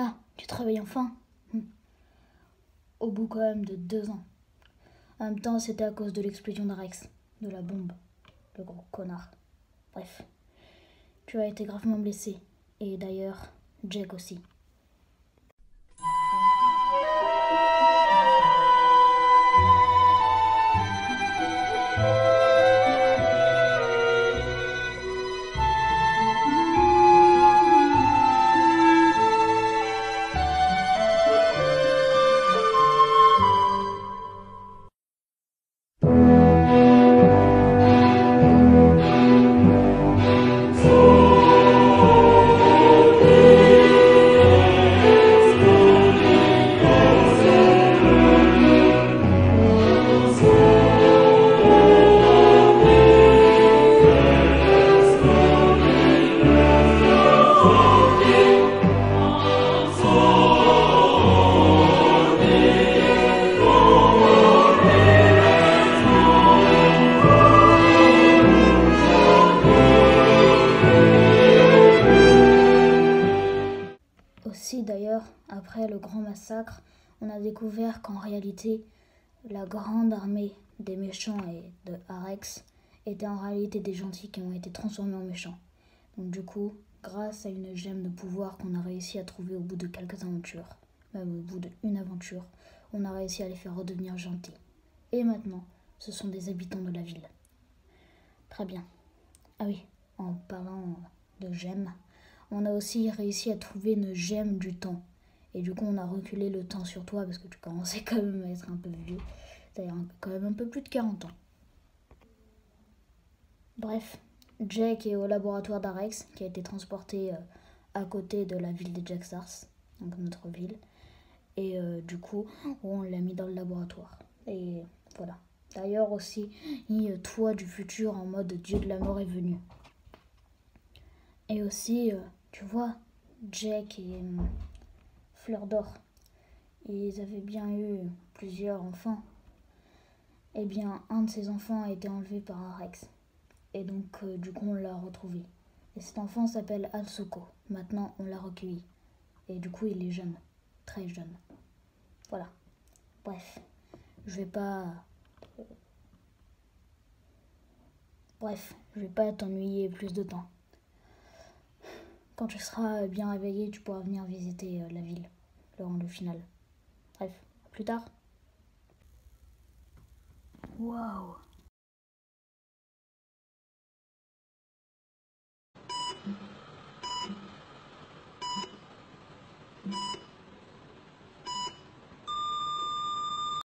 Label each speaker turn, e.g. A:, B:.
A: Ah, tu travailles enfin? Au bout quand même de 2 ans. En même temps, c'était à cause de l'explosion d'Arex, de la bombe, le gros connard. Bref, tu as été gravement blessé. Et d'ailleurs, Jack aussi. Aussi d'ailleurs, après le grand massacre, on a découvert qu'en réalité, la grande armée des méchants et de Arex était en réalité des gentils qui ont été transformés en méchants. Donc du coup, grâce à une gemme de pouvoir qu'on a réussi à trouver au bout de quelques aventures, même au bout d'une aventure, on a réussi à les faire redevenir gentils. Et maintenant, ce sont des habitants de la ville. Très bien. Ah oui, en parlant de gemmes, on a aussi réussi à trouver une gemme du temps. Et du coup, on a reculé le temps sur toi parce que tu commençais quand même à être un peu vieux. D'ailleurs, quand même un peu plus de 40 ans. Bref, Jack est au laboratoire d'Arex qui a été transporté à côté de la ville des Jaxars, donc notre ville. Et du coup, on l'a mis dans le laboratoire. Et voilà. D'ailleurs aussi, toi du futur en mode dieu de la mort est venu. Et aussi, tu vois, Jack et Fleur d'Or, ils avaient bien eu plusieurs enfants. Eh bien, un de ces enfants a été enlevé par un Rex. Et donc, du coup, on l'a retrouvé. Et cet enfant s'appelle Alsoko. Maintenant, on l'a recueilli. Et du coup, il est jeune. Très jeune. Voilà. Bref. Je vais pas... Bref, je vais pas t'ennuyer plus de temps. Quand tu seras bien réveillé, tu pourras venir visiter la ville, le final. Bref, à plus tard. Waouh!